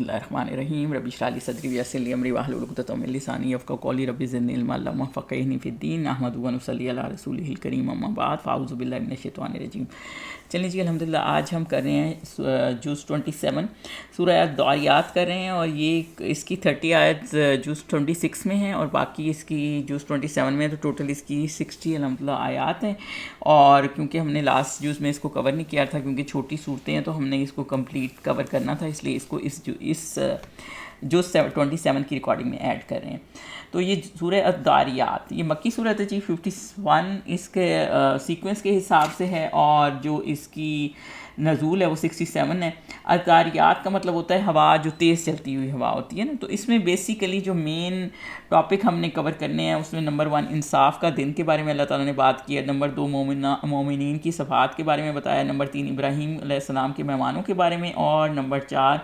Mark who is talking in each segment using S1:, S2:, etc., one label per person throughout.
S1: اللہ الرحمن الرحیم رب اشرح لی صدری ویسر لی امری واحلل عقدۃ من لسانی یفقهوا قولی رب زدنی علما اللهم فقہنی فی الدین نحمدہ و نصلی علی رسولہ الکریم اما بعد فاعوذ باللہ من الشیطان الرجیم۔ چلیں جی الحمدللہ آج ہم کر رہے ہیں جز 27 سورہ الدعریات کر رہے ہیں، اور یہ اس کی 30 آیت جز 26 میں ہیں اور باقی اس کی جز 27 میں ہے، تو ٹوٹل اس کی 60 الحمدللہ آیات ہیں۔ اور کیونکہ ہم نے لاسٹ جز میں اس کو کور نہیں کیا تھا کیونکہ چھوٹی صورتیں ہیں، تو ہم نے اس کو کمپلیٹ کور کرنا تھا، اس لیے اس کو اس جو 27 کی ریکارڈنگ میں ایڈ کر رہے ہیں۔ تو یہ سورہ الدعریات یہ مکی صورت ہے جی، 51 اس کے سیکوینس کے حساب سے ہے، اور جو اس کی نزول ہے وہ 67 ہے۔ الدعریات کا مطلب ہوتا ہے ہوا، جو تیز چلتی ہوئی ہوا ہوتی ہے نا۔ تو اس میں بیسیکلی جو مین ٹاپک ہم نے کور کرنے ہیں اس میں نمبر 1 انصاف کا دن کے بارے میں اللہ تعالیٰ نے بات کی ہے، نمبر 2 مومنین کی صفات کے بارے میں بتایا، نمبر 3 ابراہیم علیہ السلام کے مہمانوں کے بارے میں، اور نمبر 4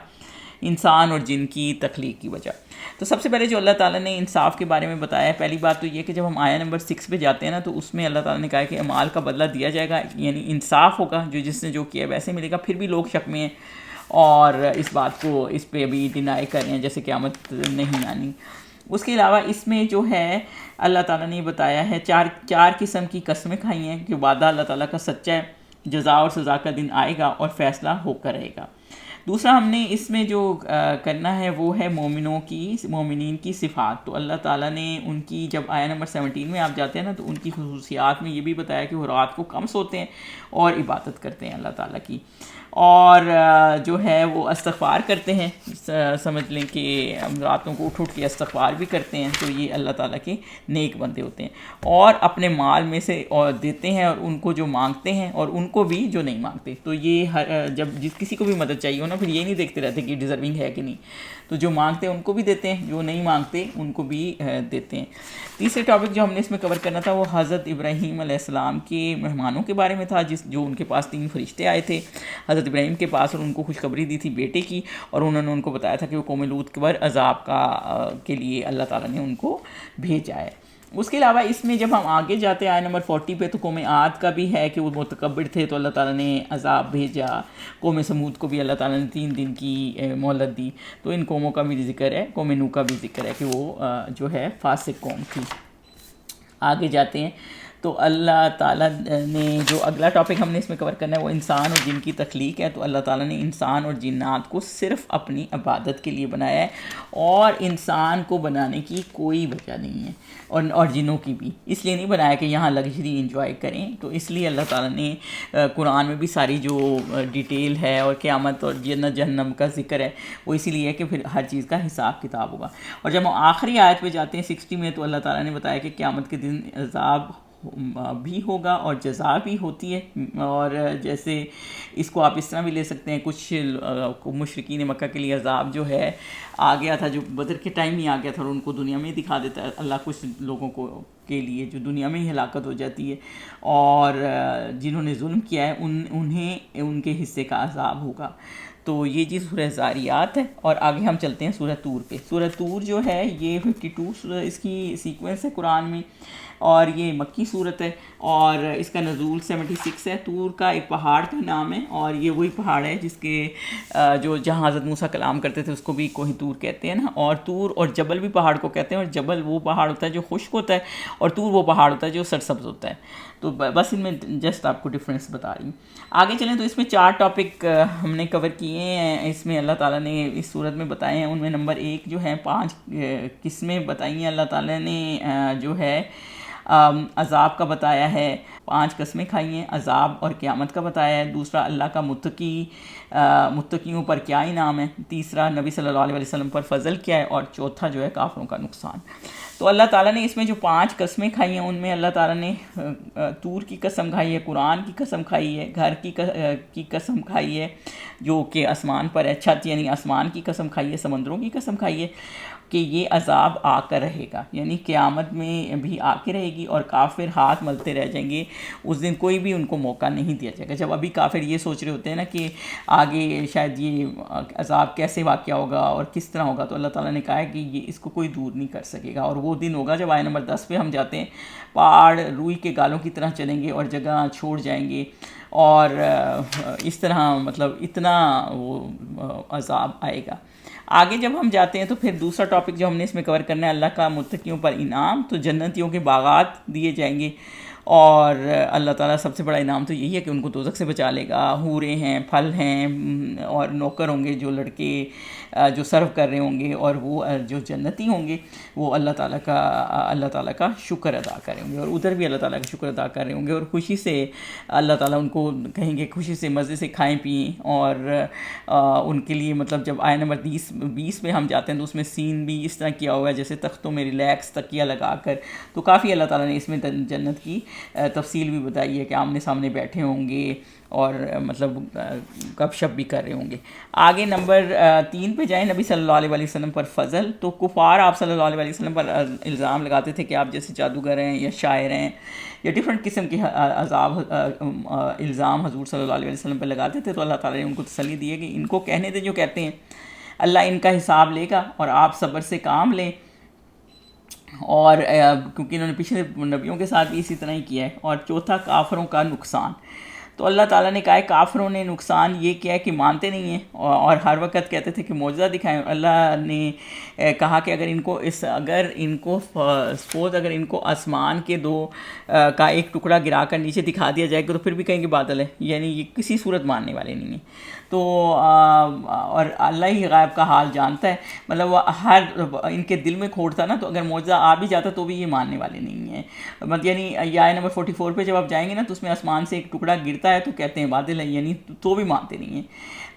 S1: انسان اور جن کی تخلیق کی وجہ۔ تو سب سے پہلے جو اللہ تعالیٰ نے انصاف کے بارے میں بتایا ہے، پہلی بات تو یہ کہ جب ہم آیا نمبر 6 پہ جاتے ہیں نا، تو اس میں اللہ تعالیٰ نے کہا کہ اعمال کا بدلہ دیا جائے گا، یعنی انصاف ہوگا، جو جس نے جو کیا ویسے ملے گا۔ پھر بھی لوگ شک میں ہیں اور اس بات کو اس پہ ابھی ڈینائی کر رہے ہیں جیسے قیامت نہیں آنی۔ اس کے علاوہ اس میں جو ہے اللہ تعالیٰ نے بتایا ہے چار قسم کی قسمیں کھائی ہیں کہ وعدہ اللہ تعالیٰ کا سچا ہے، جزا اور سزا کا دن آئے گا اور فیصلہ ہو کر رہے گا۔ دوسرا ہم نے اس میں جو کرنا ہے وہ ہے مومنین کی صفات۔ تو اللہ تعالیٰ نے ان کی، جب آیا نمبر 17 میں آپ جاتے ہیں نا، تو ان کی خصوصیات میں یہ بھی بتایا کہ وہ رات کو کم سوتے ہیں اور عبادت کرتے ہیں اللہ تعالیٰ کی، اور جو ہے وہ استغفار کرتے ہیں، سمجھ لیں کہ راتوں کو اٹھ کے استغفار بھی کرتے ہیں، تو یہ اللہ تعالیٰ کے نیک بندے ہوتے ہیں، اور اپنے مال میں سے اور دیتے ہیں، اور ان کو جو مانگتے ہیں اور ان کو بھی جو نہیں مانگتے۔ تو یہ جب کسی کو بھی مدد چاہیے ہو نا، پھر یہ نہیں دیکھتے رہتے کہ ڈیزرونگ ہے کہ نہیں، تو جو مانگتے ہیں ان کو بھی دیتے ہیں، جو نہیں مانگتے ان کو بھی دیتے ہیں۔ تیسرے ٹاپک جو ہم نے اس میں کور کرنا تھا وہ حضرت ابراہیم علیہ السلام کے مہمانوں کے بارے میں تھا، جو ان کے پاس 3 فرشتے آئے تھے حضرت ابراہیم کے پاس، اور ان کو خوشخبری دی تھی بیٹے کی، اور انہوں نے ان کو بتایا تھا کہ وہ قوم لوط پر عذاب کے لیے اللہ تعالیٰ نے ان کو بھیجا ہے۔ اس کے علاوہ اس میں جب ہم آگے جاتے آئے نمبر 40 پہ، تو قوم عاد کا بھی ہے کہ وہ متکبر تھے، تو اللہ تعالیٰ نے عذاب بھیجا۔ قوم سمود کو بھی اللہ تعالیٰ نے 3 دن کی مہلت دی۔ تو ان قوموں کا بھی ذکر ہے، قوم نوح کا بھی ذکر ہے کہ وہ جو ہے فاسق قوم تھی۔ آگے جاتے ہیں تو اللہ تعالیٰ نے جو اگلا ٹاپک ہم نے اس میں کور کرنا ہے وہ انسان اور جن کی تخلیق ہے۔ تو اللہ تعالیٰ نے انسان اور جنات کو صرف اپنی عبادت کے لیے بنایا ہے، اور انسان کو بنانے کی کوئی وجہ نہیں ہے، اور جنوں کی بھی اس لیے نہیں بنایا کہ یہاں لگژری انجوائے کریں۔ تو اس لیے اللہ تعالیٰ نے قرآن میں بھی ساری جو ڈیٹیل ہے اور قیامت اور جنت جہنم کا ذکر ہے، وہ اسی لیے ہے کہ پھر ہر چیز کا حساب کتاب ہوگا۔ اور جب ہم آخری آیت پہ جاتے ہیں 60 میں، تو اللہ تعالیٰ نے بتایا کہ قیامت کے دن عذاب بھی ہوگا اور جزا بھی ہوتی ہے، اور جیسے اس کو آپ اس طرح بھی لے سکتے ہیں، کچھ مشرکین مکہ کے لیے عذاب جو ہے آ گیا تھا، جو بدر کے ٹائم ہی آ گیا تھا، اور ان کو دنیا میں ہی دکھا دیتا ہے اللہ کچھ لوگوں کو کے لیے جو دنیا میں ہی ہلاکت ہو جاتی ہے، اور جنہوں نے ظلم کیا ہے انہیں ان کے حصے کا عذاب ہوگا۔ تو یہ جی سورہ ذاریات ہے، اور آگے ہم چلتے ہیں سورہ طور پہ۔ سورہ طور جو ہے یہ 52 اس کی سیکوینس ہے قرآن میں، اور یہ مکی صورت ہے، اور اس کا نزول 76 ہے۔ طور کا ایک پہاڑ کا نام ہے، اور یہ وہی پہاڑ ہے جس کے جہاں حضرت موسیٰ کلام کرتے تھے اس کو بھی کوہ طور کہتے ہیں نا، اور طور اور جبل بھی پہاڑ کو کہتے ہیں، اور جبل وہ پہاڑ ہوتا ہے جو خشک ہوتا ہے، اور طور وہ پہاڑ ہوتا ہے جو سرسبز ہوتا ہے۔ تو بس ان میں جسٹ آپ کو ڈفرینس بتا رہی ہوں۔ آگے چلیں تو اس میں 4 ٹاپک ہم نے کور کیے ہیں، اس میں اللہ تعالیٰ نے اس صورت میں بتائے ہیں۔ ان میں نمبر 1 جو ہے 5 قسمیں بتائی ہیں اللہ تعالیٰ نے، جو ہے عذاب کا بتایا ہے، 5 قسمیں کھائی ہیں، عذاب اور قیامت کا بتایا ہے۔ دوسرا اللہ کا متقیوں پر کیا انعام ہے، تیسرا نبی صلی اللہ علیہ وسلم پر فضل کیا ہے، اور چوتھا جو ہے کافروں کا نقصان۔ تو اللہ تعالیٰ نے اس میں جو 5 قسمیں کھائی ہیں ان میں اللہ تعالیٰ نے طور کی قسم کھائی ہے، قرآن کی قسم کھائی ہے، گھر کی قسم کھائی ہے جو کہ آسمان پر ہے، چھت یعنی آسمان کی قسم کھائی ہے، سمندروں کی قسم کھائی ہے کہ یہ عذاب آ کر رہے گا، یعنی قیامت میں بھی آ کے رہے گی، اور کافر ہاتھ ملتے رہ جائیں گے، اس دن کوئی بھی ان کو موقع نہیں دیا جائے گا۔ جب ابھی کافر یہ سوچ رہے ہوتے ہیں نا کہ آگے شاید یہ عذاب کیسے واقع ہوگا اور کس طرح ہوگا، تو اللہ تعالیٰ نے کہا ہے کہ یہ اس کو کوئی دور نہیں کر سکے گا، اور وہ دن ہوگا جب آیت نمبر 10 پہ ہم جاتے ہیں، پہاڑ روئی کے گالوں کی طرح چلیں گے اور جگہ چھوڑ جائیں گے، اور اس طرح مطلب اتنا وہ عذاب آئے گا۔ آگے جب ہم جاتے ہیں تو پھر دوسرا ٹاپک جو ہم نے اس میں کور کرنا ہے اللہ کا متقیوں پر انعام. تو جنتیوں کے باغات دیے جائیں گے اور اللہ تعالیٰ سب سے بڑا انعام تو یہی ہے کہ ان کو دوزخ سے بچا لے گا. حوریں ہیں, پھل ہیں اور نوکر ہوں گے جو لڑکے جو سرو کر رہے ہوں گے, اور وہ جو جنتی ہوں گے وہ اللہ تعالیٰ کا شکر ادا کریں گے, اور ادھر بھی اللہ تعالیٰ کا شکر ادا کر رہے ہوں گے, اور خوشی سے اللہ تعالیٰ ان کو کہیں گے خوشی سے مزے سے کھائیں پئیں. اور ان کے لیے مطلب جب آیت نمبر 20 میں ہم جاتے ہیں تو اس میں سین بھی اس طرح کیا ہوا ہے جیسے تختوں میں ریلیکس تکیہ لگا کر. تو کافی اللہ تعالیٰ نے اس میں جنت کی تفصیل بھی بتائی ہے کہ آمنے سامنے بیٹھے ہوں گے اور مطلب گپ شپ بھی کر رہے ہوں گے. آگے نمبر 3 پہ جائیں, نبی صلی اللہ علیہ وسلم پر فضل. تو کفار آپ صلی اللہ علیہ وسلم پر الزام لگاتے تھے کہ آپ جیسے جادوگر ہیں یا شاعر ہیں یا ڈفرینٹ قسم کے الزام حضور صلی اللہ علیہ وسلم پہ لگاتے تھے. تو اللہ تعالیٰ نے ان کو تسلی دی ہے کہ ان کو کہنے دیں جو کہتے ہیں, اللہ ان کا حساب لے گا اور آپ صبر سے کام لیں. اور کیونکہ انہوں نے پچھلے نبیوں کے ساتھ بھی اسی طرح ہی کیا ہے. اور چوتھا, کافروں کا نقصان. تو اللہ تعالیٰ نے کہا ہے کافروں نے نقصان یہ کیا ہے کہ مانتے نہیں ہیں اور ہر وقت کہتے تھے کہ معجزہ دکھائیں. اللہ نے کہا کہ اگر ان کو آسمان کے 2 کا ایک ٹکڑا گرا کر نیچے دکھا دیا جائے گا تو پھر بھی کہیں گے بادل ہے, یعنی یہ کسی صورت ماننے والے نہیں ہیں. تو اور اللہ ہی غائب کا حال جانتا ہے, مطلب وہ ہر ان کے دل میں کھوٹ تھا نا, تو اگر معجزہ آ بھی جاتا تو بھی یہ ماننے والے نہیں ہیں. یعنی آیت نمبر 44 پہ جب آپ جائیں گے نا تو اس میں آسمان سے ایک ٹکڑا گرتا ہے تو کہتے ہیں بادل ہے, یعنی تو بھی مانتے نہیں ہیں.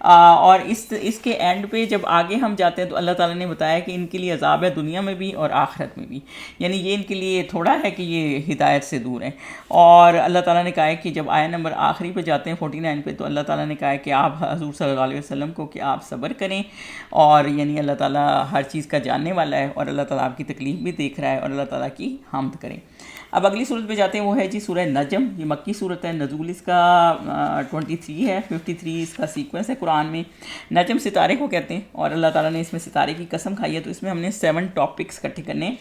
S1: اور اس کے اینڈ پہ جب آگے ہم جاتے ہیں تو اللہ تعالیٰ نے بتایا کہ ان کے لیے عذاب ہے دنیا میں بھی اور آخرت میں بھی, یعنی یہ ان کے لیے تھوڑا ہے کہ یہ ہدایت سے دور ہیں. اور اللہ تعالیٰ نے کہا ہے کہ جب آیت نمبر آخری پہ جاتے ہیں 49 پہ, تو اللہ تعالیٰ نے کہا ہے کہ آپ حضور صلی اللہ علیہ وسلم کو کہ آپ صبر کریں, اور یعنی اللہ تعالیٰ ہر چیز کا جاننے والا ہے اور اللہ تعالیٰ آپ کی تکلیف بھی دیکھ رہا ہے, اور اللہ تعالیٰ کی حمد کریں. اب اگلی صورت پہ جاتے ہیں, وہ ہے جی سورہ نجم. یہ مکی صورت ہے, نزول اس کا 23 ہے, 53 اس کا سیکوینس ہے قرآن میں. نجم ستارے کو کہتے ہیں, اور اللہ تعالیٰ نے اس میں ستارے کی قسم کھائی ہے. تو اس میں ہم نے 7 ٹاپکس اکٹھے کرنے ہیں.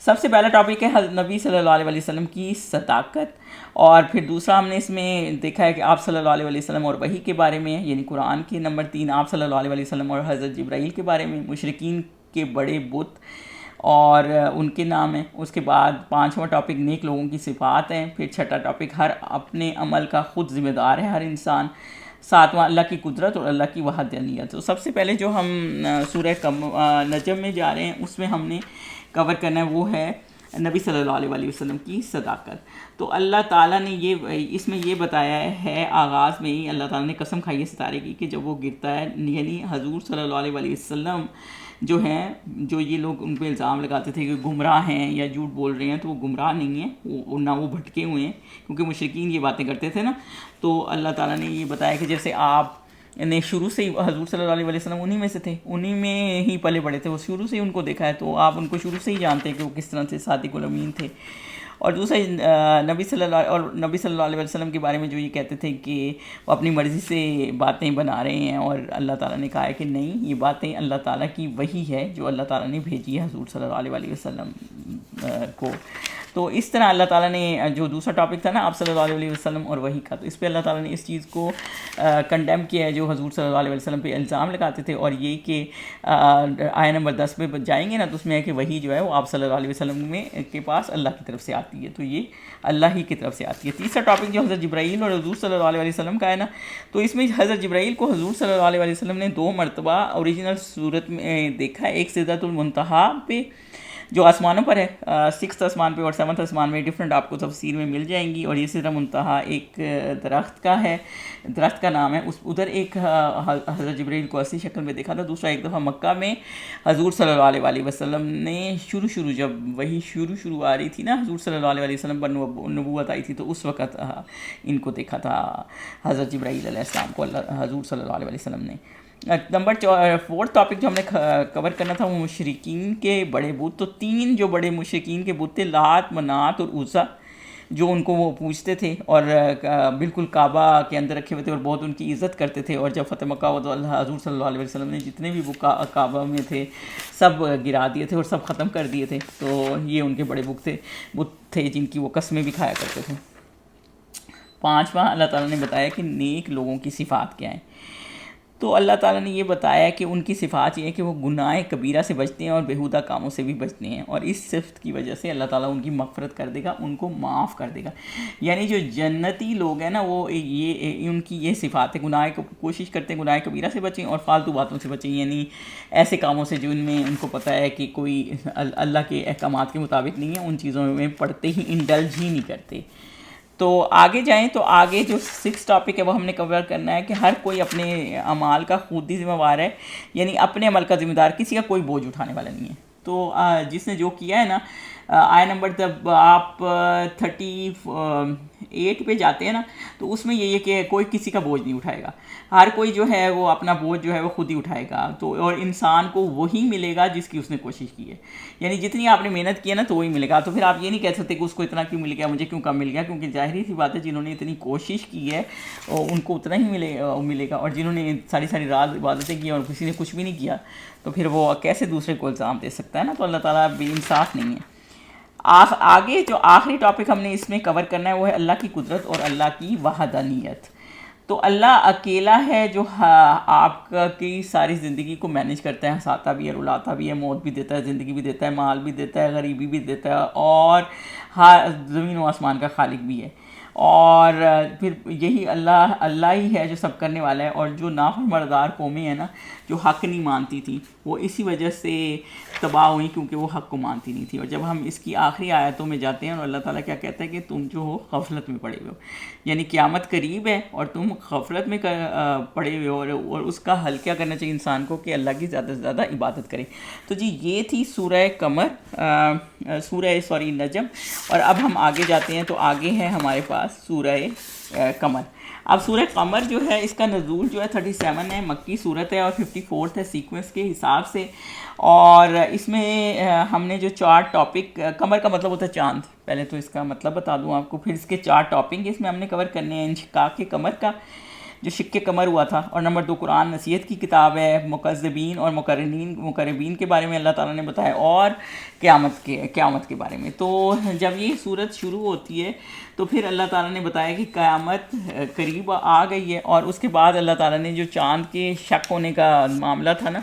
S1: سب سے پہلا ٹاپک ہے نبی صلی اللہ علیہ وسلم کی صداقت, اور پھر دوسرا ہم نے اس میں دیکھا ہے کہ آپ صلی اللہ علیہ وسلم اور وحی کے بارے میں, یعنی قرآن کی. نمبر 3 آپ صلی اللہ علیہ وسلم اور حضرت جبرائیل کے بارے میں, مشرکین کے بڑے بت اور ان کے نام ہیں. اس کے بعد 5واں ٹاپک نیک لوگوں کی صفات ہیں. پھر 6واں ٹاپک ہر اپنے عمل کا خود ذمہ دار ہے ہر انسان. 7واں اللہ کی قدرت اور اللہ کی وحدانیت. تو سب سے پہلے جو ہم سورہ نجم میں جا رہے ہیں اس میں ہم نے کور کرنا ہے وہ ہے نبی صلی اللہ علیہ وسلم کی صداقت. تو اللہ تعالیٰ نے اس میں یہ بتایا ہے, آغاز میں ہی اللہ تعالیٰ نے قسم کھائی ہے ستارے کی کہ جب وہ گرتا ہے, یعنی حضور صلی اللہ علیہ وسلم جو ہیں, جو یہ لوگ ان پہ الزام لگاتے تھے کہ گمراہ ہیں یا جھوٹ بول رہے ہیں, تو وہ گمراہ نہیں ہیں, نہ وہ بھٹکے ہوئے ہیں, کیونکہ مشرکین یہ باتیں کرتے تھے نا. تو اللہ تعالیٰ نے یہ بتایا کہ جیسے آپ نے شروع سے ہی حضور صلی اللہ علیہ وسلم انہی میں سے تھے, انہی میں ہی پلے بڑے تھے, وہ شروع سے ہی ان کو دیکھا ہے, تو آپ ان کو شروع سے ہی جانتے ہیں کہ وہ کس طرح سے صادق الامین تھے. اور دوسرا نبی صلی اللہ علیہ وسلم کے بارے میں جو یہ کہتے تھے کہ وہ اپنی مرضی سے باتیں بنا رہے ہیں, اور اللہ تعالیٰ نے کہا ہے کہ نہیں, یہ باتیں اللہ تعالیٰ کی وحی ہے جو اللہ تعالیٰ نے بھیجی ہے حضور صلی اللہ علیہ وسلم کو. تو اس طرح اللہ تعالیٰ نے جو دوسرا ٹاپک تھا نا آپ صلی اللہ علیہ وسلم اور وحی کا, تو اس پہ اللہ تعالیٰ نے اس چیز کو کنڈیم کیا ہے جو حضور صلی اللہ علیہ وسلم پہ الزام لگاتے تھے. اور یہ کہ آیت نمبر 10 پہ جائیں گے نا تو اس میں ہے کہ وحی جو ہے وہ آپ صلی اللہ علیہ وسلم کے پاس اللہ کی طرف سے آتی ہے, تو یہ اللہ ہی کی طرف سے آتی ہے. تیسرا ٹاپک جو حضرت جبرائیل اور حضور صلی اللہ علیہ وسلم کا ہے نا, تو اس میں حضرت جبرائیل کو حضور صلی اللہ علیہ وسلم نے 2 مرتبہ اوریجنل صورت میں دیکھا ہے. ایک سدرۃ المنتہا پہ جو آسمانوں پر ہے, 6th آسمان پہ اور 7th آسمان میں, ڈفرینٹ آپ کو تفسیر میں مل جائیں گی. اور یہ سدرۃ منتہا ایک درخت کا ہے, درخت کا نام ہے. ادھر ایک حضرت جبرائیل کو اصلی شکل میں دیکھا تھا. دوسرا ایک دفعہ مکہ میں حضور صلی اللہ علیہ وسلم نے شروع جب وہی شروع آ رہی تھی نا, حضور صلی اللہ علیہ وسلم پر نبوت آئی تھی, تو اس وقت ان کو دیکھا تھا حضرت جبرائیل علیہ السلام کو حضور صلی اللہ علیہ وسلم نے. نمبر 4 ٹاپک جو ہم نے کور کرنا تھا وہ مشرکین کے بڑے بت. تو 3 جو بڑے مشرکین کے بت تھے, لات, منات اور عزیٰ, جو ان کو وہ پوجتے تھے اور بالکل کعبہ کے اندر رکھے ہوئے تھے اور بہت ان کی عزت کرتے تھے. اور جب فتح مکہ ہوا تو حضور صلی اللہ علیہ وسلم نے جتنے بھی وہ کعبہ میں تھے سب گرا دیے تھے اور سب ختم کر دیے تھے. تو یہ ان کے بڑے بت تھے جن کی وہ قسمیں بھی کھایا کرتے تھے. 5واں اللہ تعالیٰ نے بتایا کہ نیک لوگوں کی صفات کیا ہیں. تو اللہ تعالیٰ نے یہ بتایا کہ ان کی صفات یہ ہے کہ وہ گناہ کبیرہ سے بچتے ہیں اور بیہودہ کاموں سے بھی بچتے ہیں، اور اس صفت کی وجہ سے اللہ تعالیٰ ان کی مغفرت کر دے گا، ان کو معاف کر دے گا. یعنی جو جنتی لوگ ہیں نا، وہ یہ ان کی یہ صفات ہے، گناہ کو کوشش کرتے ہیں گناہ کبیرہ سے بچیں اور فالتو باتوں سے بچیں، یعنی ایسے کاموں سے جن میں ان کو پتہ ہے کہ کوئی اللہ کے احکامات کے مطابق نہیں ہے، ان چیزوں میں پڑھتے ہی انڈلج ہی نہیں کرتے. تو آگے جائیں تو آگے جو 6 ٹاپک ہے وہ ہم نے کور کرنا ہے کہ ہر کوئی اپنے اعمال کا خود ہی ذمہ وار ہے، یعنی اپنے عمل کا ذمہ دار، کسی کا کوئی بوجھ اٹھانے والا نہیں ہے. تو جس نے جو کیا ہے نا، آئے نمبر جب آپ 38 پہ جاتے ہیں نا، تو اس میں یہ ہے کہ کوئی کسی کا بوجھ نہیں اٹھائے گا، ہر کوئی جو ہے وہ اپنا بوجھ جو ہے وہ خود ہی اٹھائے گا. تو اور انسان کو وہی ملے گا جس کی اس نے کوشش کی ہے، یعنی جتنی آپ نے محنت کی ہے نا تو وہی ملے گا. تو پھر آپ یہ نہیں کہہ سکتے کہ اس کو اتنا کیوں مل گیا، مجھے کیوں کم مل گیا، کیونکہ ظاہری سی بات ہے جنہوں نے اتنی کوشش کی ہے ان کو اتنا ہی ملے گا، اور جنہوں نے ساری رات عبادتیں کی اور کسی نے کچھ بھی نہیں کیا تو پھر وہ کیسے دوسرے کو الزام دے سکتا ہے نا. تو اللہ تعالیٰ بے انصاف نہیں ہے. آگے جو آخری ٹاپک ہم نے اس میں کور کرنا ہے وہ ہے اللہ کی قدرت اور اللہ کی وحدانیت. تو اللہ اکیلا ہے جو آپ کی ساری زندگی کو مینیج کرتا ہے، ہنساتا بھی ہے، رلاتا بھی ہے، موت بھی دیتا ہے، زندگی بھی دیتا ہے، مال بھی دیتا ہے، غریبی بھی دیتا ہے، اور زمین و آسمان کا خالق بھی ہے. اور پھر یہی اللہ ہی ہے جو سب کرنے والا ہے. اور جو نافرمانبردار قومیں ہیں نا، جو حق نہیں مانتی تھیں، وہ اسی وجہ سے تباہ ہوئی کیونکہ وہ حق کو مانتی نہیں تھی. اور جب ہم اس کی آخری آیتوں میں جاتے ہیں اور اللہ تعالیٰ کیا کہتا ہے کہ تم جو ہو غفلت میں پڑے ہوئے ہو، یعنی قیامت قریب ہے اور تم غفلت میں پڑے ہوئے ہو، اور اس کا حل کیا کرنا چاہیے انسان کو کہ اللہ کی زیادہ سے زیادہ عبادت کرے. تو جی یہ تھی سورہ نجم. اور اب ہم آگے جاتے ہیں تو آگے ہے ہمارے پاس سورہ قمر. اب سورہ قمر جو ہے اس کا نزول جو ہے 37 ہے، مکی صورت ہے، اور 54 ہے سیکوینس کے حساب سے. اور اس میں ہم نے جو 4 ٹاپک، قمر کا مطلب ہوتا ہے چاند، پہلے تو اس کا مطلب بتا دوں آپ کو، پھر اس کے 4 ٹاپک اس میں ہم نے کور کرنے ہیں. انشقاق قمر کا جو شق قمر ہوا تھا، اور نمبر 2 قرآن نصیحت کی کتاب ہے، مکذبین اور مقربین کے بارے میں اللہ تعالیٰ نے بتایا، اور قیامت کے بارے میں. تو جب یہ صورت شروع ہوتی ہے تو پھر اللہ تعالیٰ نے بتایا کہ قیامت قریب آ گئی ہے. اور اس کے بعد اللہ تعالیٰ نے جو چاند کے شک ہونے کا معاملہ تھا نا،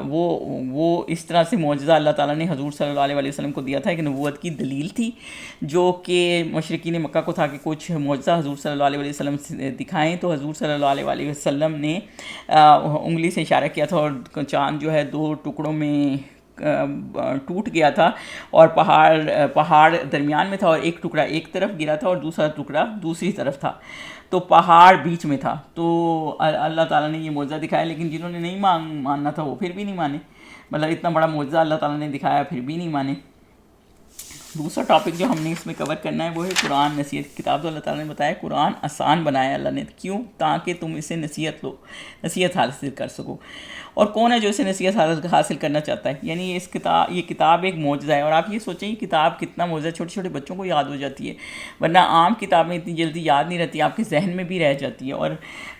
S1: وہ اس طرح سے معجزہ اللہ تعالیٰ نے حضور صلی اللہ علیہ وسلم کو دیا تھا، ایک نبوت کی دلیل تھی، جو کہ مشرکین مکہ کو تھا کہ کچھ معجزہ حضور صلی اللہ علیہ وسلم سے دکھائیں. تو حضور صلی اللہ علیہ وسلم نے انگلی سے اشارہ کیا تھا، اور چاند جو ہے 2 ٹکڑوں میں ٹوٹ گیا تھا، اور پہاڑ درمیان میں تھا، اور ایک ٹکڑا ایک طرف گرا تھا اور دوسرا ٹکڑا دوسری طرف تھا، تو پہاڑ بیچ میں تھا. تو اللہ تعالیٰ نے یہ معجزہ دکھایا، لیکن جنہوں نے نہیں ماننا تھا وہ پھر بھی نہیں مانے. مطلب اتنا بڑا معجزہ اللہ تعالیٰ نے دکھایا پھر بھی نہیں مانے. دوسرا ٹاپک جو ہم نے اس میں کور کرنا ہے وہ ہے قرآن نصیحت کی کتاب. تو اللہ تعالیٰ نے بتایا قرآن آسان بنایا اللہ نے، کیوں؟ تاکہ تم اسے نصیحت حاصل کر سکو. اور کون ہے جو اسے نصیحت حاصل کرنا چاہتا ہے؟ یعنی یہ کتاب ایک معجزہ ہے. اور آپ یہ سوچیں یہ کتاب کتنا معجزہ ہے، چھوٹے چھوٹے بچوں کو یاد ہو جاتی ہے، ورنہ عام کتابیں اتنی جلدی یاد نہیں رہتی، آپ کے ذہن میں بھی رہ جاتی ہے،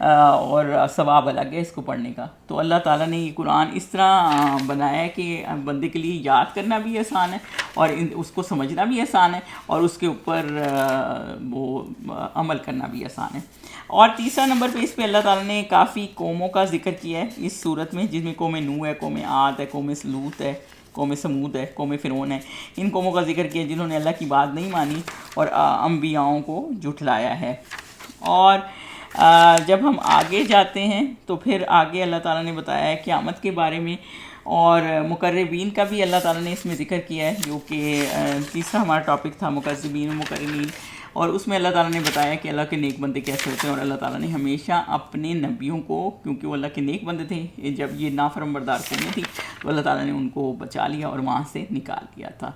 S1: اور ثواب الگ ہے اس کو پڑھنے کا. تو اللہ تعالیٰ نے یہ قرآن اس طرح بنایا ہے کہ بندے کے لیے یاد کرنا بھی آسان ہے، اور اس کو سمجھنا بھی آسان ہے، اور اس کے اوپر وہ عمل کرنا بھی آسان ہے. اور تیسرا نمبر پہ اس پہ اللہ تعالیٰ نے کافی قوموں کا ذکر کیا ہے اس صورت میں، جس میں قوم نوح ہے، قوم عاد ہے، قوم لوط ہے، قوم سمود ہے، قوم فرعون ہے. ان قوموں کا ذکر کیا جنہوں نے اللہ کی بات نہیں مانی اور انبیاؤں کو جھٹلایا ہے. اور جب ہم آگے جاتے ہیں تو پھر آگے اللہ تعالیٰ نے بتایا ہے قیامت کے بارے میں، اور مقربین کا بھی اللہ تعالیٰ نے اس میں ذکر کیا ہے، جو کہ تیسرا ہمارا ٹاپک تھا، مکذبین و مقربین. اور اس میں اللہ تعالیٰ نے بتایا کہ اللہ کے نیک بندے کیسے ہوتے ہیں. اور اللہ تعالیٰ نے ہمیشہ اپنے نبیوں کو، کیونکہ وہ اللہ کے نیک بندے تھے، جب یہ نافرمانبردار قومیں تھی تو اللہ تعالیٰ نے ان کو بچا لیا اور وہاں سے نکال دیا تھا.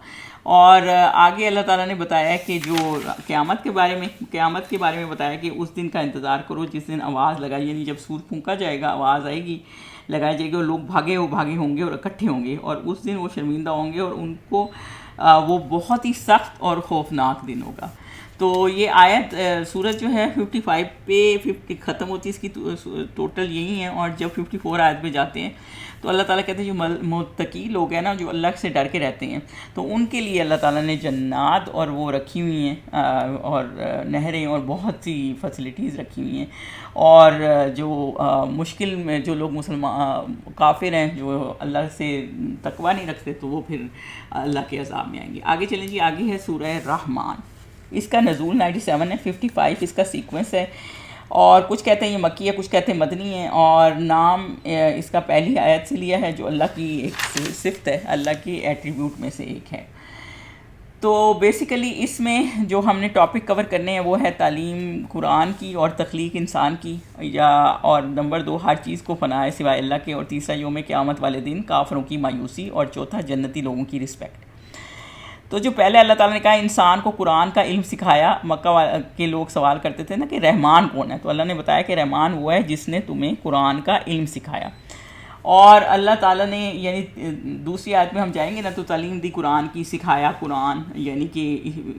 S1: اور آگے اللہ تعالیٰ نے بتایا کہ جو قیامت کے بارے میں بتایا کہ اس دن کا انتظار کرو جس دن آواز لگائی، یعنی جب سور پھونکا جائے گا، آواز آئے گی، لگائی جائے گی، اور لوگ بھاگے ہوں گے اور اکٹھے ہوں گے، اور اس دن وہ شرمندہ ہوں گے، اور ان کو وہ بہت ہی سخت اور خوفناک دن ہوگا. تو یہ آیت سورت جو ہے 55 پہ ختم ہوتی ہے، اس کی ٹوٹل یہی ہیں. اور جب 54 آیت پہ جاتے ہیں تو اللہ تعالیٰ کہتے ہیں جو متقی لوگ ہیں نا، جو اللہ سے ڈر کے رہتے ہیں، تو ان کے لیے اللہ تعالیٰ نے جنات اور وہ رکھی ہوئی ہیں اور نہریں اور بہت سی فیسلٹیز رکھی ہوئی ہیں. اور جو مشکل میں جو لوگ مسلمان کافر ہیں، جو اللہ سے تقوی نہیں رکھتے، تو وہ پھر اللہ کے عذاب میں آئیں گے. آگے چلیں جی. آگے ہے سورہ رحمان. اس کا نزول 97 ہے، 55 اس کا سیکوینس ہے، اور کچھ کہتے ہیں یہ مکی ہے، کچھ کہتے ہیں مدنی ہے، اور نام اس کا پہلی آیت سے لیا ہے، جو اللہ کی ایک صفت ہے، اللہ کی ایٹریبیوٹ میں سے ایک ہے. تو بیسیکلی اس میں جو ہم نے ٹاپک کور کرنے ہیں وہ ہے تعلیم قرآن کی اور تخلیق انسان کی، اور نمبر 2 ہر چیز کو فنا ہے سوائے اللہ کے، اور تیسرا یوم قیامت والے دن کافروں کی مایوسی، اور چوتھا جنتی لوگوں کی رسپیکٹ. تو جو پہلے اللہ تعالیٰ نے کہا انسان کو قرآن کا علم سکھایا، مکہ کے لوگ سوال کرتے تھے نا کہ رحمان کون ہے، تو اللہ نے بتایا کہ رحمان وہ ہے جس نے تمہیں قرآن کا علم سکھایا. اور اللہ تعالیٰ نے یعنی دوسری آیت میں ہم جائیں گے نا، تو تعلیم دی قرآن کی، سکھایا قرآن، یعنی کہ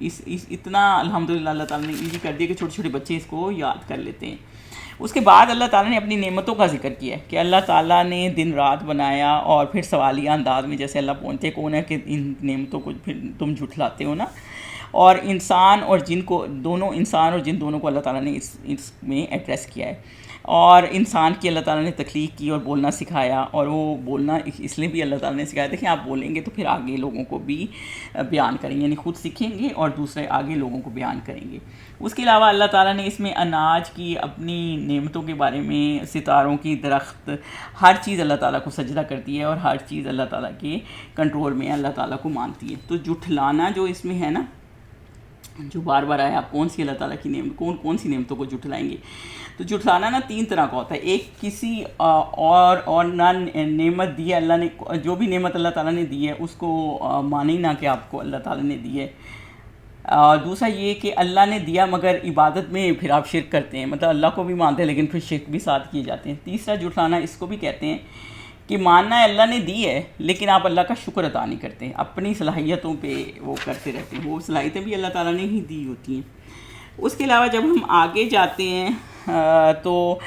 S1: اس اتنا الحمدللہ اللہ تعالیٰ نے ایزی کر دیا کہ چھوٹے چھوٹے بچے اس کو یاد کر لیتے ہیں. اس کے بعد اللہ تعالیٰ نے اپنی نعمتوں کا ذکر کیا ہے کہ اللہ تعالیٰ نے دن رات بنایا، اور پھر سوالیہ انداز میں جیسے اللہ پوچھتے کون ہے کہ ان نعمتوں کو پھر تم جھٹلاتے ہو نا. اور انسان اور جن کو دونوں، انسان اور جن دونوں کو اللہ تعالیٰ نے اس میں ایڈریس کیا ہے. اور انسان کی اللہ تعالیٰ نے تخلیق کی اور بولنا سکھایا، اور وہ بولنا اس لیے بھی اللہ تعالیٰ نے سکھایا تھا کہ آپ بولیں گے تو پھر آگے لوگوں کو بھی بیان کریں گے، یعنی خود سیکھیں گے اور دوسرے آگے لوگوں کو بیان کریں گے. اس کے علاوہ اللہ تعالیٰ نے اس میں اناج کی، اپنی نعمتوں کے بارے میں، ستاروں کی، درخت، ہر چیز اللہ تعالیٰ کو سجدہ کرتی ہے، اور ہر چیز اللہ تعالیٰ کے کنٹرول میں اللہ تعالیٰ کو مانتی ہے. تو جھٹلانا جو اس میں ہے نا، جو بار بار آیا، آپ کون سی اللہ تعالیٰ کی نعمت، کون سی نعمتوں کو جھٹلائیں گے. تو جھٹلانا نا 3 طرح کا ہوتا ہے. ایک کسی اور نہ نعمت دی ہے اللہ نے، جو بھی نعمت اللہ تعالیٰ نے دی ہے اس کو مانے نہ کہ آپ کو اللہ تعالیٰ نے دی ہے. دوسرا یہ کہ اللہ نے دیا مگر عبادت میں پھر آپ شرک کرتے ہیں، مطلب اللہ کو بھی مانتے ہیں لیکن پھر شرک بھی ساتھ کیے جاتے ہیں. تیسرا جھٹلانا اس کو بھی کہتے ہیں کہ ماننا ہے اللہ نے دی ہے لیکن آپ اللہ کا شکر ادا نہیں کرتے، اپنی صلاحیتوں پہ وہ کرتے رہتے ہیں. وہ صلاحیتیں بھی اللہ تعالیٰ نے ہی دی ہوتی ہیں. اس کے علاوہ جب ہم آگے جاتے ہیں تو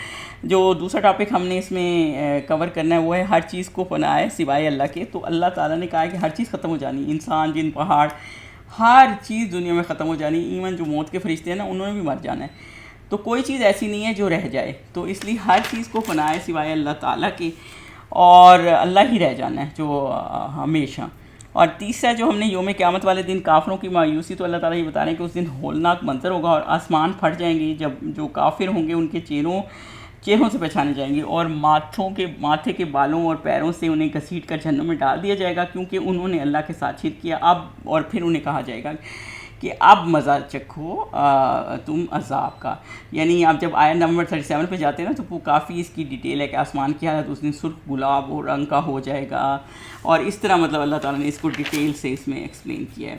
S1: جو دوسرا ٹاپک ہم نے اس میں کور کرنا ہے وہ ہے ہر چیز کو فنا ہے سوائے اللہ کے. تو اللہ تعالیٰ نے کہا ہے کہ ہر چیز ختم ہو جانی، انسان، جن، پہاڑ، ہر چیز دنیا میں ختم ہو جانی، ایون جو موت کے فرشتے ہیں نا انہوں نے بھی مر جانا ہے. تو کوئی چیز ایسی نہیں ہے جو رہ جائے، تو اس لیے ہر چیز کو فنا ہے سوائے اللہ تعالیٰ کے، اور اللہ ہی رہ جانا ہے جو ہمیشہ. اور تیسرا جو ہم نے یوم قیامت والے دن کافروں کی مایوسی، تو اللہ تعالیٰ یہ بتا رہے ہیں کہ اس دن ہولناک منظر ہوگا، اور آسمان پھٹ جائیں گے، جب جو کافر ہوں گے ان کے چہروں سے پہچانے جائیں گے، اور ماتھے کے بالوں اور پیروں سے انہیں گھسیٹ کر جہنم میں ڈال دیا جائے گا، کیونکہ انہوں نے اللہ کے ساتھ شرک کیا. اور پھر انہیں کہا جائے گا کہ اب مزہ چکھو تم عذاب کا. یعنی آپ جب آیت نمبر 37 پہ جاتے ہیں نا، تو وہ کافی اس کی ڈیٹیل ہے کہ آسمان کی حالت اس دن سرخ گلاب اور رنگ کا ہو جائے گا، اور اس طرح مطلب اللہ تعالیٰ نے اس کو ڈیٹیل سے اس میں ایکسپلین کیا ہے.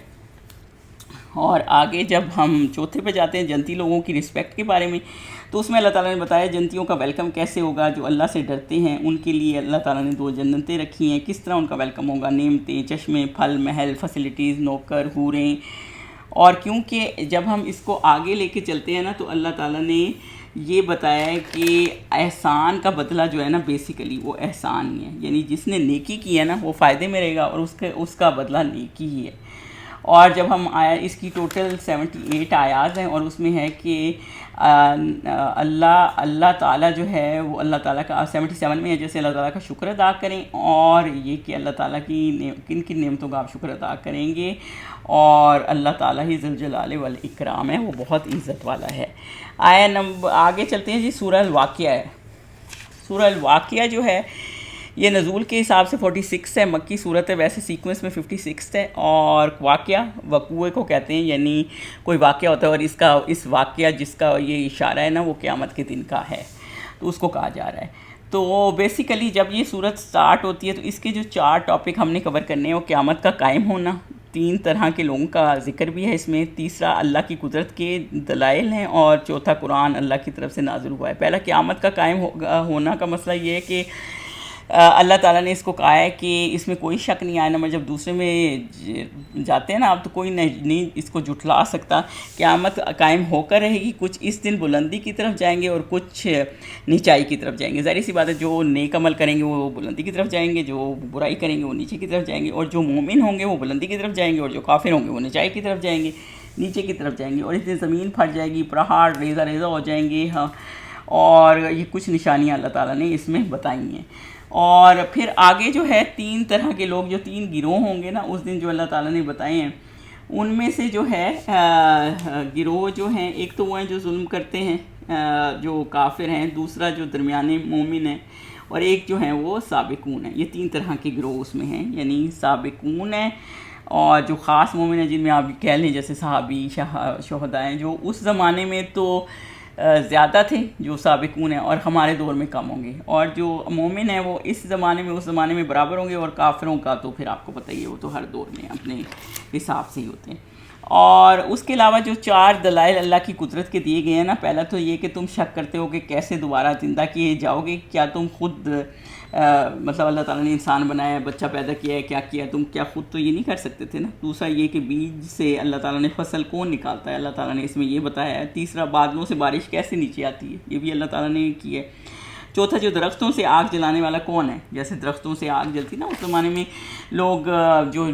S1: اور آگے جب ہم چوتھے پہ جاتے ہیں جنتی لوگوں کی رسپیکٹ کے بارے میں، تو اس میں اللہ تعالیٰ نے بتایا جنتیوں کا ویلکم کیسے ہوگا. جو اللہ سے ڈرتے ہیں ان کے لیے اللہ تعالیٰ نے 2 جنتیں رکھی ہیں، کس طرح ان کا ویلکم ہوگا، نعمتیں، چشمے، پھل، محل، فیسلٹیز، نوکر، حوریں. اور کیونکہ جب ہم اس کو آگے لے کے چلتے ہیں نا، تو اللہ تعالیٰ نے یہ بتایا ہے کہ احسان کا بدلہ جو ہے نا بیسیکلی وہ احسان ہی ہے، یعنی جس نے نیکی کی ہے نا وہ فائدے میں رہے گا، اور اس کا بدلہ نیکی ہی ہے. اور جب ہم اس کی ٹوٹل 78 آیات ہیں، اور اس میں ہے کہ اللہ تعالیٰ جو ہے وہ اللہ تعالیٰ کا 77 میں ہے جیسے اللہ تعالیٰ کا شکر ادا کریں، اور یہ کہ اللہ تعالیٰ کی کن کن نعمتوں کا آپ شکر ادا کریں گے. اور اللہ تعالیٰ ہی ذوالجلال والاکرام ہے، وہ بہت عزت والا ہے. آگے چلتے ہیں جی. سورہ الواقعہ ہے. سورہ الواقعہ جو ہے یہ نزول کے حساب سے 46 ہے، مکی صورت ہے، ویسے سیکوینس میں 56 ہے. اور واقعہ وقوع کو کہتے ہیں، یعنی کوئی واقعہ ہوتا ہے اور اس واقعہ جس کا یہ اشارہ ہے نا وہ قیامت کے دن کا ہے، تو اس کو کہا جا رہا ہے. تو بیسیکلی جب یہ صورت سٹارٹ ہوتی ہے تو اس کے جو 4 ٹاپک ہم نے کور کرنے ہیں وہ قیامت کا قائم ہونا، 3 طرح کے لوگوں کا ذکر بھی ہے اس میں، تیسرا اللہ کی قدرت کے دلائل ہیں، اور چوتھا قرآن اللہ کی طرف سے نازل ہوا ہے. پہلا قیامت کا قائم ہونا کا مسئلہ یہ ہے کہ اللہ تعالیٰ نے اس کو کہا ہے کہ اس میں کوئی شک نہیں آیا نمبر جب دوسرے میں جاتے ہیں نا اب تو کوئی نہیں اس کو جھٹلا سکتا. قیامت قائم ہو کر رہے گی, کچھ اس دن بلندی کی طرف جائیں گے اور کچھ نیچائی کی طرف جائیں گے. ظاہر سی بات ہے جو نیک عمل کریں گے وہ بلندی کی طرف جائیں گے, جو برائی کریں گے وہ نیچے کی طرف جائیں گے, اور جو مومن ہوں گے وہ بلندی کی طرف جائیں گے, اور جو کافر ہوں گے وہ نیچائی کی طرف جائیں گے, نیچے کی طرف جائیں گے. اور اس دن زمین پھٹ جائے گی, پہاڑ ریزہ ریزہ ہو جائیں گے. ہاں, اور یہ کچھ نشانیاں اللہ تعالیٰ نے اس میں بتائی ہیں. اور پھر آگے جو ہے 3 طرح کے لوگ, جو 3 گروہ ہوں گے نا اس دن جو اللہ تعالیٰ نے بتائے ہیں, ان میں سے جو ہے گروہ جو ہیں, ایک تو وہ ہیں جو ظلم کرتے ہیں جو کافر ہیں, دوسرا جو درمیانے مومن ہیں, اور ایک جو ہیں وہ سابقون ہیں. یہ 3 طرح کے گروہ اس میں ہیں, یعنی سابقون ہیں اور جو خاص مومن ہیں جن میں آپ کہہ لیں جیسے صحابی شہداء ہیں, جو اس زمانے میں تو زیادہ تھے جو سابقون ہیں اور ہمارے دور میں کم ہوں گے, اور جو مومن ہیں وہ اس زمانے میں اس زمانے میں برابر ہوں گے, اور کافروں کا تو پھر آپ کو پتہ ہی ہے وہ تو ہر دور میں اپنے حساب سے ہی ہوتے ہیں. اور اس کے علاوہ جو 4 دلائل اللہ کی قدرت کے دیے گئے ہیں نا, پہلا تو یہ کہ تم شک کرتے ہو کہ کیسے دوبارہ زندہ کیے جاؤ گے, کیا تم خود مطلب اللہ تعالیٰ نے انسان بنایا ہے, بچہ پیدا کیا ہے, کیا کیا, تم کیا خود تو یہ نہیں کر سکتے تھے نا. دوسرا یہ کہ بیج سے اللہ تعالیٰ نے فصل کون نکالتا ہے, اللہ تعالیٰ نے اس میں یہ بتایا ہے. تیسرا بادلوں سے بارش کیسے نیچے آتی ہے, یہ بھی اللہ تعالیٰ نے کی ہے. چوتھا جو درختوں سے آگ جلانے والا کون ہے, جیسے درختوں سے آگ جلتی نا, اس زمانے میں لوگ جو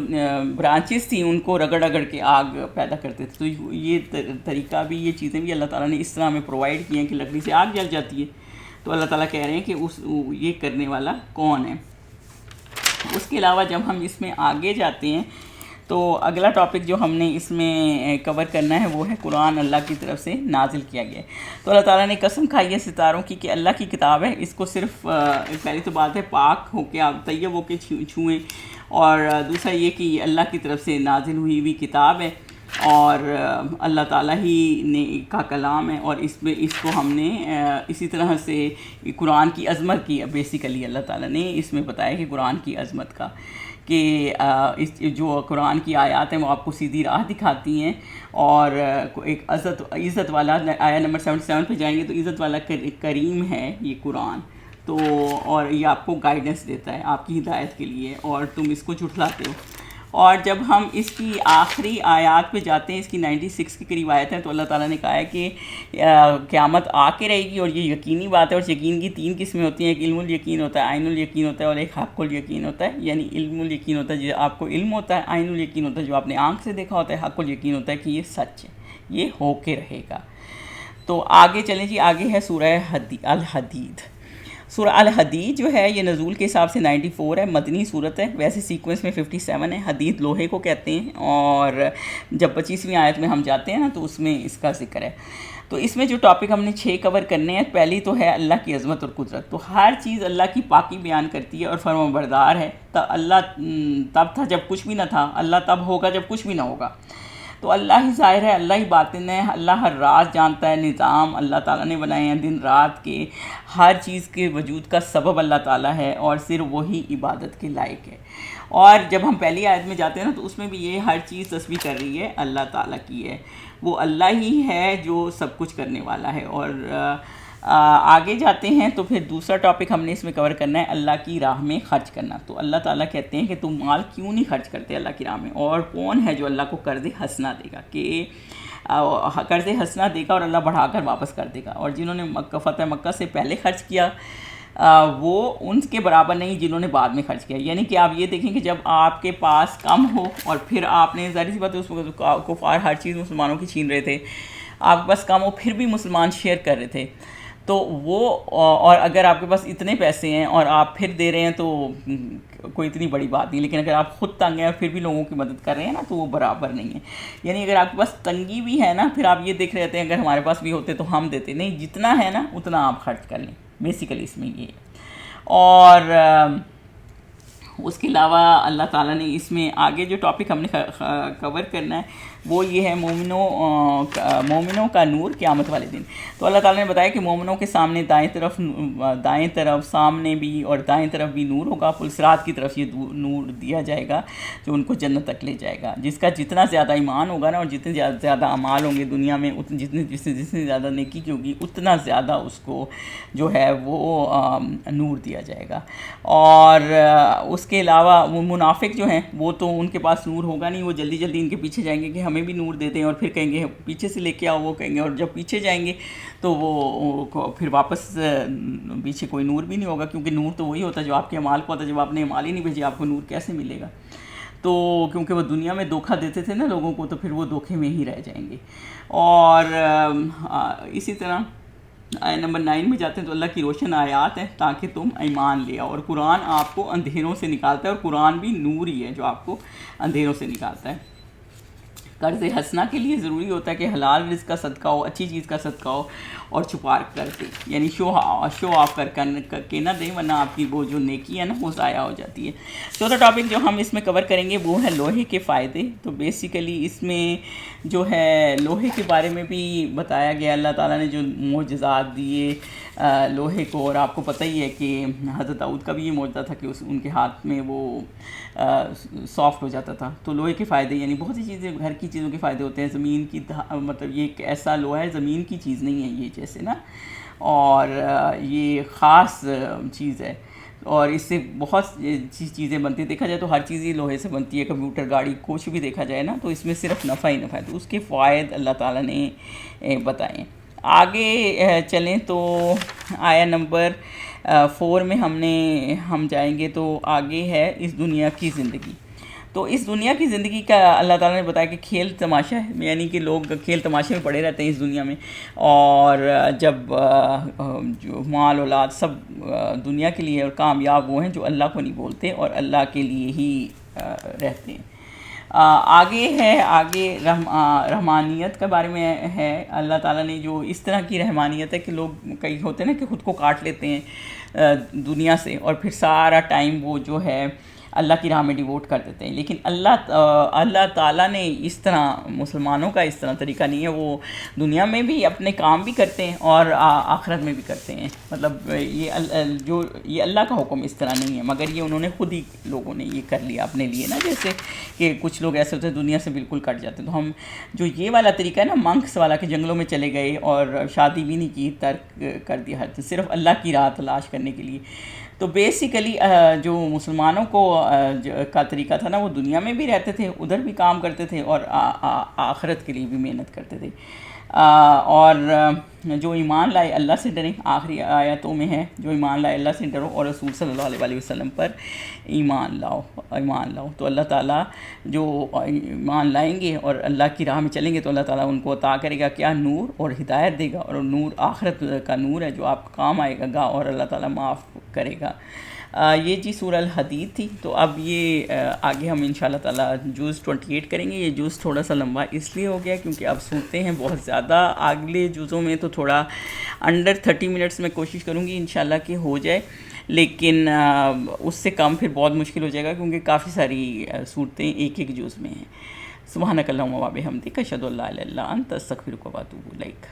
S1: برانچز تھیں ان کو رگڑ رگڑ کے آگ پیدا کرتے تھے. تو یہ طریقہ بھی, یہ چیزیں بھی اللہ تعالیٰ نے اس طرح میں پرووائڈ کی ہیں کہ لکڑی سے آگ جل جاتی ہے. تو اللہ تعالیٰ کہہ رہے ہیں کہ یہ کرنے والا کون ہے. اس کے علاوہ جب ہم اس میں آگے جاتے ہیں تو اگلا ٹاپک جو ہم نے اس میں کور کرنا ہے وہ ہے قرآن اللہ کی طرف سے نازل کیا گیا ہے. تو اللہ تعالیٰ نے قسم کھائی ہے ستاروں کی کہ اللہ کی کتاب ہے, اس کو صرف پہلی تو بات ہے پاک ہو کے آپ طیب ہو کے چھوئیں, اور دوسرا یہ کہ یہ اللہ کی طرف سے نازل ہوئی کتاب ہے اور اللہ تعالیٰ ہی نے کا کلام ہے. اور اس کو ہم نے اسی طرح سے قرآن کی عظمت کی بیسیکلی اللہ تعالیٰ نے اس میں بتایا کہ قرآن کی عظمت کا, کہ جو قرآن کی آیات ہیں وہ آپ کو سیدھی راہ دکھاتی ہیں, اور ایک عزت والا آیا نمبر 77 پہ جائیں گے تو عزت والا کریم ہے یہ قرآن. تو اور یہ آپ کو گائیڈنس دیتا ہے آپ کی ہدایت کے لیے, اور تم اس کو جھٹلاتے ہو. اور جب ہم اس کی آخری آیات پہ جاتے ہیں, اس کی 96 کے قریب آیت ہے, تو اللہ تعالیٰ نے کہا ہے کہ قیامت آ کے رہے گی, اور یہ یقینی بات ہے. اور یقین کی 3 قسمیں ہوتی ہیں, ایک علم الیقین ہوتا ہے, عین الیقین ہوتا ہے, اور ایک حق الیقین ہوتا ہے. یعنی علم الیقین ہوتا ہے جو آپ کو علم ہوتا ہے, عین الیقین ہوتا ہے جو آپ نے آنکھ سے دیکھا ہوتا ہے, حق الیقین ہوتا ہے کہ یہ سچ ہے, یہ ہو کے رہے گا. تو آگے چلیں جی, آگے ہے سورہ الحدید. سورہ الحدید جو ہے یہ نزول کے حساب سے 94 ہے, مدنی صورت ہے, ویسے سیکوینس میں 57 ہے. حدید لوہے کو کہتے ہیں, اور جب 25ویں آیت میں ہم جاتے ہیں نا تو اس میں اس کا ذکر ہے. تو اس میں جو ٹاپک ہم نے 6 کور کرنے ہیں, پہلی تو ہے اللہ کی عظمت اور قدرت. تو ہر چیز اللہ کی پاکی بیان کرتی ہے اور فرمانبردار ہے. اللہ تب تھا جب کچھ بھی نہ تھا, اللہ تب ہوگا جب کچھ بھی نہ ہوگا. تو اللہ ہی ظاہر ہے, اللہ ہی باطن ہے, اللہ ہر راز جانتا ہے. نظام اللہ تعالیٰ نے بنائے ہیں دن رات کے, ہر چیز کے وجود کا سبب اللہ تعالیٰ ہے, اور صرف وہی عبادت کے لائق ہے. اور جب ہم پہلی آیت میں جاتے ہیں نا تو اس میں بھی یہ ہر چیز تصویر کر رہی ہے اللہ تعالیٰ کی ہے, وہ اللہ ہی ہے جو سب کچھ کرنے والا ہے. اور آگے جاتے ہیں تو پھر دوسرا ٹاپک ہم نے اس میں کور کرنا ہے اللہ کی راہ میں خرچ کرنا. تو اللہ تعالیٰ کہتے ہیں کہ تم مال کیوں نہیں خرچ کرتے اللہ کی راہ میں, اور کون ہے جو اللہ کو قرض حسنہ دے گا, کہ قرض حسنہ دے گا اور اللہ بڑھا کر واپس کر دے گا. اور جنہوں نے فتح مکہ سے پہلے خرچ کیا وہ ان کے برابر نہیں جنہوں نے بعد میں خرچ کیا. یعنی کہ آپ یہ دیکھیں کہ جب آپ کے پاس کم ہو اور پھر آپ نے, ظاہر سی بات ہے اس وقت کفار ہر چیز مسلمانوں کی چھین رہے تھے, آپ کے پاس کم ہو پھر بھی مسلمان شیئر کر رہے تھے, تو وہ, اور اگر آپ کے پاس اتنے پیسے ہیں اور آپ پھر دے رہے ہیں تو کوئی اتنی بڑی بات نہیں. لیکن اگر آپ خود تنگ ہیں اور پھر بھی لوگوں کی مدد کر رہے ہیں نا تو وہ برابر نہیں ہے. یعنی اگر آپ کے پاس تنگی بھی ہے نا, پھر آپ یہ دیکھ رہے ہوتے ہیں اگر ہمارے پاس بھی ہوتے تو ہم دیتے نہیں, جتنا ہے نا اتنا آپ خرچ کر لیں, بیسیکلی اس میں یہ. اور اس کے علاوہ اللہ تعالیٰ نے اس میں آگے جو ٹاپک ہم نے کور کرنا ہے وہ یہ ہے مومنوں کا نور قیامت والے دن. تو اللہ تعالیٰ نے بتایا کہ مومنوں کے سامنے دائیں طرف سامنے بھی اور دائیں طرف بھی نور ہوگا. پلسرات کی طرف یہ نور دیا جائے گا جو ان کو جنت تک لے جائے گا. جس کا جتنا زیادہ ایمان ہوگا نا اور جتنے زیادہ اعمال ہوں گے دنیا میں، جتنی زیادہ نیکی کی ہوگی اتنا زیادہ اس کو جو ہے وہ نور دیا جائے گا. اور اس کے علاوہ وہ منافق جو ہیں وہ تو ان کے پاس نور ہوگا نہیں، وہ جلدی جلدی ان کے پیچھے جائیں گے کہ ہمیں بھی نور دے دیں، اور پھر کہیں گے پیچھے سے لے کے آؤ، وہ کہیں گے، اور جب پیچھے جائیں گے تو وہ پھر واپس پیچھے کوئی نور بھی نہیں ہوگا، کیونکہ نور تو وہی ہوتا ہے جو آپ کے اعمال کو ہوتا ہے. جب آپ نے اعمال ہی نہیں بھیجے آپ کو نور کیسے ملے گا؟ تو کیونکہ وہ دنیا میں دھوکہ دیتے تھے نا لوگوں کو، تو پھر وہ دھوکے میں ہی رہ جائیں گے. اور اسی طرح آیت نمبر 9 میں جاتے ہیں تو اللہ کی روشن آیات ہیں تاکہ تم ایمان لے آؤ. اور قرآن آپ کو اندھیروں سے نکالتا ہے، اور قرآن بھی نور ہی ہے جو آپ کو اندھیروں سے نکالتا ہے. قرض حسنہ کے لیے ضروری ہوتا ہے کہ حلال رزق کا صدقہ ہو، اچھی چیز کا صدقہ ہو، اور چھپا کر دے، یعنی شو آف کر کے نہ دیں، ورنہ آپ کی وہ جو نیکی ہے نا وہ ضائع ہو جاتی ہے. چوتھا ٹاپک جو ہم اس میں کور کریں گے وہ ہے لوہے کے فائدے. تو بیسیکلی اس میں جو ہے لوہے کے بارے میں بھی بتایا گیا. اللہ تعالیٰ نے جو معجزات دیے لوہے کو، اور آپ کو پتہ ہی ہے کہ حضرت داؤد کا بھی یہ معجزہ تھا کہ ان کے ہاتھ میں وہ سافٹ ہو جاتا تھا. تو لوہے کے فائدے یعنی بہت سی چیزیں، گھر کی چیزوں کے فائدے ہوتے ہیں. زمین کی مطلب یہ ایک ایسا لوہا ہے، زمین کی چیز نہیں ہے یہ جیسے نا، اور یہ خاص چیز ہے، اور اس سے بہت چیزیں بنتی ہیں. دیکھا جائے تو ہر چیز ہی لوہے سے بنتی ہے، کمپیوٹر، گاڑی، کچھ بھی دیکھا جائے نا تو اس میں صرف نفع ہی نفع ہے. تو اس کے فوائد اللہ تعالیٰ نے بتائیں. آگے چلیں تو آیا نمبر 4 میں ہم جائیں گے تو آگے ہے اس دنیا کی زندگی. تو اس دنیا کی زندگی کا اللہ تعالیٰ نے بتایا کہ کھیل تماشا ہے، یعنی کہ لوگ کھیل تماشے میں پڑے رہتے ہیں اس دنیا میں، اور جب جو مال اولاد سب دنیا کے لیے، اور کامیاب وہ ہیں جو اللہ کو نہیں بولتے اور اللہ کے لیے ہی رہتے ہیں. آگے رحمانیت کے بارے میں ہے. اللہ تعالیٰ نے جو اس طرح کی رحمانیت ہے کہ لوگ کئی ہوتے ہیں نا کہ خود کو کاٹ لیتے ہیں دنیا سے، اور پھر سارا ٹائم وہ جو ہے اللہ کی راہ میں ڈیووٹ کر دیتے ہیں. لیکن اللہ تعالیٰ نے اس طرح مسلمانوں کا اس طرح طریقہ نہیں ہے. وہ دنیا میں بھی اپنے کام بھی کرتے ہیں اور آخرت میں بھی کرتے ہیں. مطلب یہ اللہ کا حکم اس طرح نہیں ہے، مگر یہ انہوں نے خود ہی لوگوں نے یہ کر لیا اپنے لیے نا. جیسے کہ کچھ لوگ ایسے ہوتے ہیں دنیا سے بالکل کٹ جاتے ہیں. تو ہم جو یہ والا طریقہ ہے نا منکس والا کہ جنگلوں میں چلے گئے اور شادی بھی نہیں کی، ترک کر دیا ہر صرف اللہ کی راہ تلاش کرنے کے لیے. تو بیسیکلی جو مسلمانوں کو کا طریقہ تھا نا وہ دنیا میں بھی رہتے تھے، ادھر بھی کام کرتے تھے، اور آخرت کے لیے بھی محنت کرتے تھے. اور جو ایمان لائے اللہ سے ڈریں، آخری آیتوں میں ہے جو ایمان لائے اللہ سے ڈرو اور رسول صلی اللہ علیہ وسلم پر ایمان لاؤ. تو اللہ تعالیٰ جو ایمان لائیں گے اور اللہ کی راہ میں چلیں گے تو اللہ تعالیٰ ان کو عطا کرے گا کیا؟ نور اور ہدایت دے گا. اور نور آخرت کا نور ہے جو آپ کو کام آئے گا اور اللہ تعالیٰ معاف کرے گا. یہ جی سورہ الحدید تھی. تو اب یہ آگے ہم انشاءاللہ تعالیٰ جوز 28 کریں گے. یہ جوز تھوڑا سا لمبا اس لیے ہو گیا کیونکہ اب سنتے ہیں بہت زیادہ. اگلے جوزوں میں تو تھوڑا انڈر 30 منٹس میں کوشش کروں گی انشاءاللہ کہ ہو جائے، لیکن اس سے کم پھر بہت مشکل ہو جائے گا کیونکہ کافی ساری صورتیں ایک جوز میں ہیں. سبحانک اللہم و بحمدک اشہد ان لا الہ الا انت استغفرک و اتوب الیک.